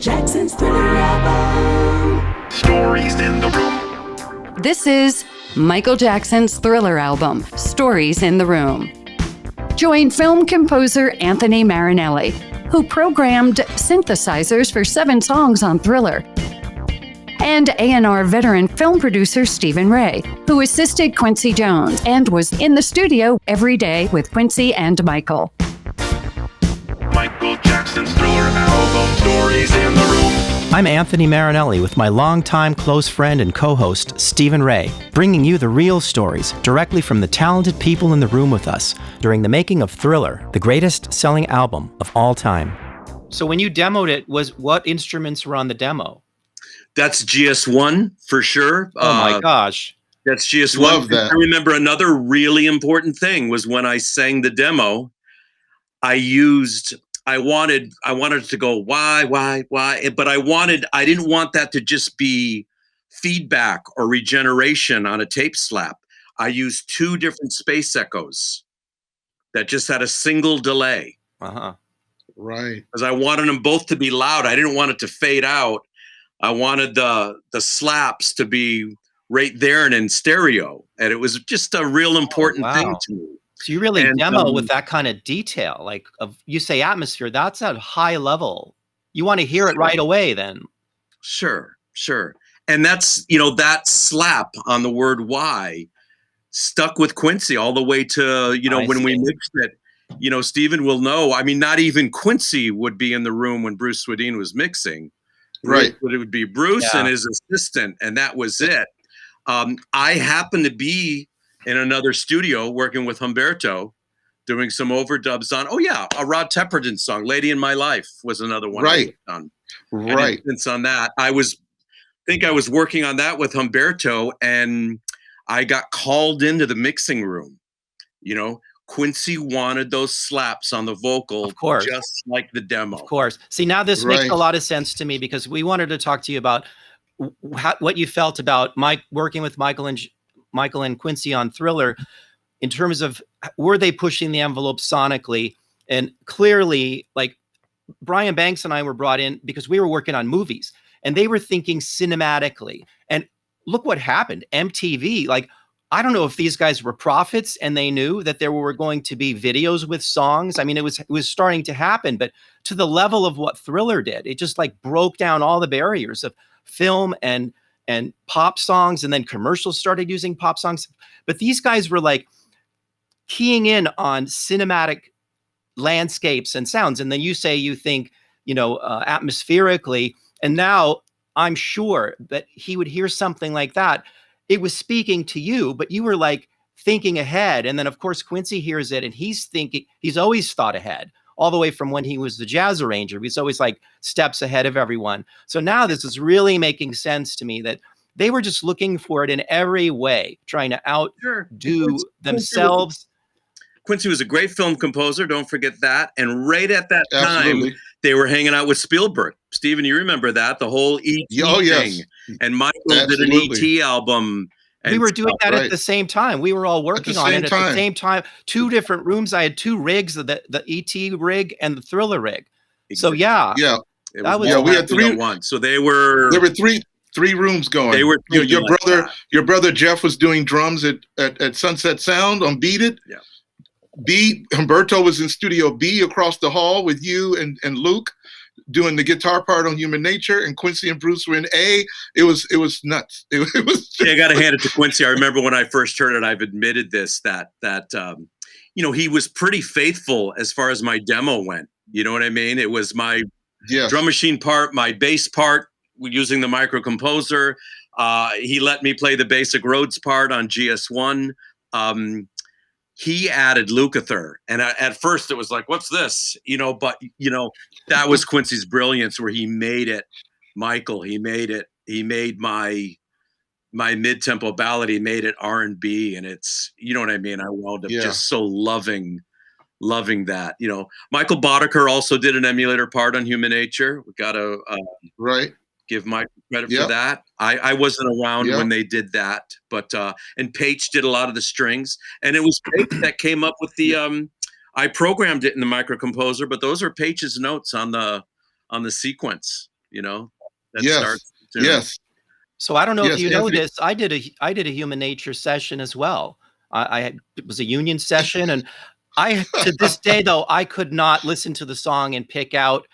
Jackson's Thriller Album. Stories in the Room. This is Michael Jackson's Thriller album, Stories in the Room. Join film composer Anthony Marinelli, who programmed synthesizers for 7 songs on Thriller, and A&R veteran film producer Stephen Ray, who assisted Quincy Jones and was in the studio every day with Quincy and Michael. Michael Jackson's Thriller album, Stories in the Room. I'm Anthony Marinelli with my longtime close friend and co-host, Stephen Ray, bringing you the real stories directly from the talented people in the room with us during the making of Thriller, the greatest selling album of all time. So when you demoed it, what instruments were on the demo? That's GS1 for sure. Oh my gosh. That's GS1. Love that. I remember another really important thing was when I sang the demo, I wanted it to go, why, but I didn't want that to just be feedback or regeneration on a tape slap. I used 2 different space echoes that just had a single delay. Right. Because I wanted them both to be loud. I didn't want it to fade out. I wanted the slaps to be right there and in stereo. And it was just a real important thing to me. So you really demo with that kind of detail, like you say atmosphere, that's at high level. You want to hear it right away then. Sure. And that's, that slap on the word why stuck with Quincy all the way to, when we mixed it. Stephen will know. I mean, not even Quincy would be in the room when Bruce Swedien was mixing. Right. But it would be Bruce and his assistant, and that was it. I happened to be in another studio working with Humberto, doing some overdubs on, a Rod Tepperton song, Lady in My Life was another one. Right. Right. And on that, I was working on that with Humberto, and I got called into the mixing room. Quincy wanted those slaps on the vocal, of course, just like the demo. Of course. See, now this makes a lot of sense to me because we wanted to talk to you about what you felt about working with Michael and Quincy on Thriller in terms of were they pushing the envelope sonically? And clearly, like Brian Banks and I were brought in because we were working on movies and they were thinking cinematically. And look what happened. MTV, I don't know if these guys were prophets and they knew that there were going to be videos with songs. I mean, it was starting to happen, but to the level of what Thriller did, it just broke down all the barriers of film and pop songs, and then commercials started using pop songs. But these guys were keying in on cinematic landscapes and sounds. And then you say you think, atmospherically, and now I'm sure that he would hear something like that. It was speaking to you, but you were thinking ahead. And then of course, Quincy hears it and he's always thought ahead all the way from when he was the jazz arranger. He's always steps ahead of everyone. So now this is really making sense to me that they were just looking for it in every way, trying to outdo themselves. Quincy was a great film composer. Don't forget that. And right at that time, they were hanging out with Spielberg. Stephen, you remember that? The whole E.T. thing. And Michael did an E.T. album. We were doing that at the same time. We were all working on it at the same time. 2 different rooms. I had 2 rigs, the E.T. rig and the Thriller rig. So we had 3 one. So there were 3 rooms going. They were your brother Jeff was doing drums at Sunset Sound on Beat It. Yeah. Humberto was in Studio B across the hall with you and Luke doing the guitar part on Human Nature, and Quincy and Bruce were in A. It was nuts. It was I got to hand it to Quincy. I remember when I first heard it, I've admitted this, that he was pretty faithful as far as my demo went. You know what I mean? It was my drum machine part, my bass part using the micro composer. He let me play the basic Rhodes part on GS1. He added Lukather. And at first it was what's this? But that was Quincy's brilliance where he made it Michael. He made my mid-tempo ballad. He made it R&B. And it's, you know what I mean? I wound up just so loving that. Michael Boddicker also did an emulator part on Human Nature. We got to give Mike credit for that. I wasn't around when they did that, but and Paige did a lot of the strings, and it was Paige that came up with the I programmed it in the microcomposer, but those are Paige's notes on the sequence. That starts the tune. Yes. So I don't know if you know Anthony. this. I did a Human Nature session as well. It was a union session, and to this day though, I could not listen to the song and pick out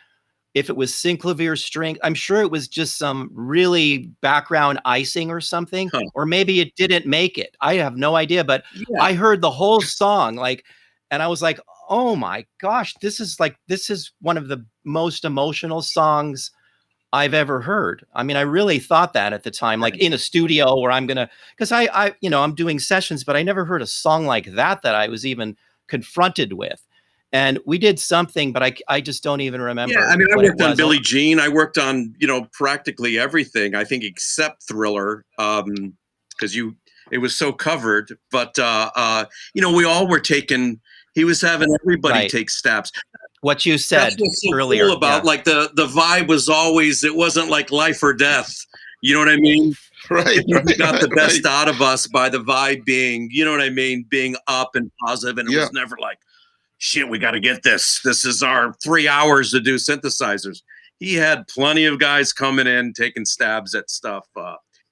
if it was synclavier string. I'm sure it was just some really background icing or something, or maybe it didn't make it. I have no idea, but I heard the whole song and I was like, oh my gosh, this is one of the most emotional songs I've ever heard. I mean, I really thought that at the time, like in a studio where because I'm doing sessions, but I never heard a song like that I was even confronted with. And we did something, but I just don't even remember. Yeah, I mean, I worked on Billie Jean. I worked on, practically everything, I think, except Thriller, because it was so covered. But, we all were taking, he was having everybody take stabs. What you said That's what's so earlier cool about like the vibe was always, it wasn't like life or death. You know what I mean? Right. We got the best out of us by the vibe being, being up and positive. And it was never like, shit, we got to get this. This is our 3 hours to do synthesizers. He had plenty of guys coming in, taking stabs at stuff.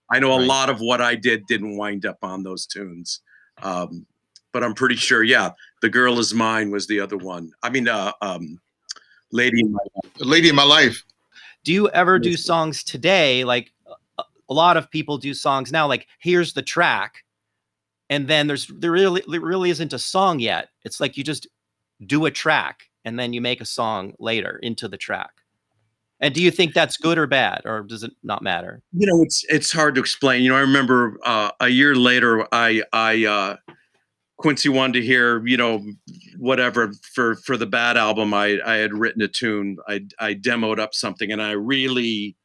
I know a lot of what I did didn't wind up on those tunes. But I'm pretty sure, The Girl Is Mine was the other one. I mean, Lady in My Life. Lady in My Life. Do you ever do songs today? Like a lot of people do songs now, like here's the track. And then there really isn't a song yet. It's like you just do a track and then you make a song later into the track. And do you think that's good or bad, or does it not matter? It's hard to explain. I remember a year later, Quincy wanted to hear, whatever for the Bad album. I had written a tune. I demoed up something, and I really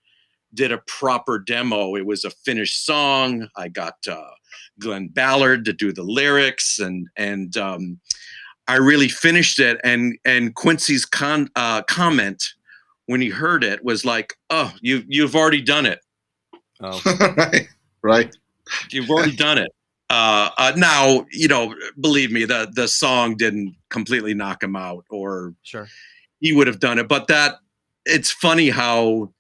did a proper demo. It was a finished song. I got Glenn Ballard to do the lyrics, and I really finished it. And Quincy's comment when he heard it was like, "Oh, you've already done it." Oh, right. You've already done it. Now, believe me, the song didn't completely knock him out, or sure, he would have done it. But it's funny how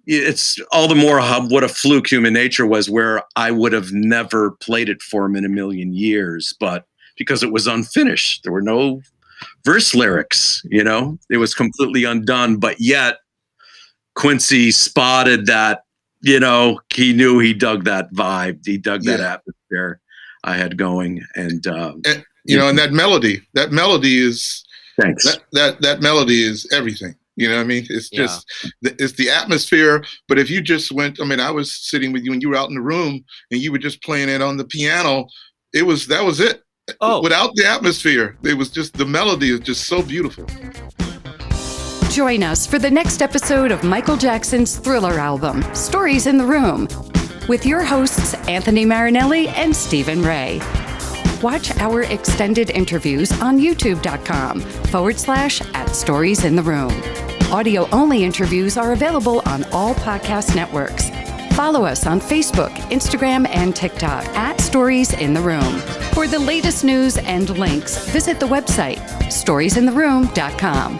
it's all the more what a fluke Human Nature was, where I would have never played it for him in a million years, but because it was unfinished, there were no verse lyrics, it was completely undone. But yet Quincy spotted that, he knew he dug that vibe. He dug that atmosphere I had going. And that melody is, thanks. That melody is everything. You know what I mean? It's just, it's the atmosphere. But if you just went, I was sitting with you and you were out in the room and you were just playing it on the piano. That was it. Oh. Without the atmosphere, it was just, the melody is just so beautiful. Join us for the next episode of Michael Jackson's Thriller album, Stories in the Room, with your hosts, Anthony Marinelli and Stephen Ray. Watch our extended interviews on youtube.com/@StoriesInTheRoom. Audio-only interviews are available on all podcast networks. Follow us on Facebook, Instagram, and TikTok @StoriesInTheRoom. For the latest news and links, visit the website, StoriesInTheRoom.com.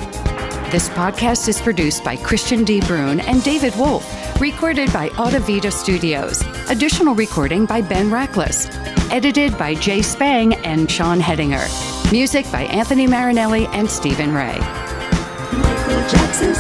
This podcast is produced by Christian D. Bruun and David Wolf, recorded by Audivita Studios. Additional recording by Ben Rackless. Edited by Jay Spang and Sean Hedinger. Music by Anthony Marinelli and Stephen Ray. Michael Jackson's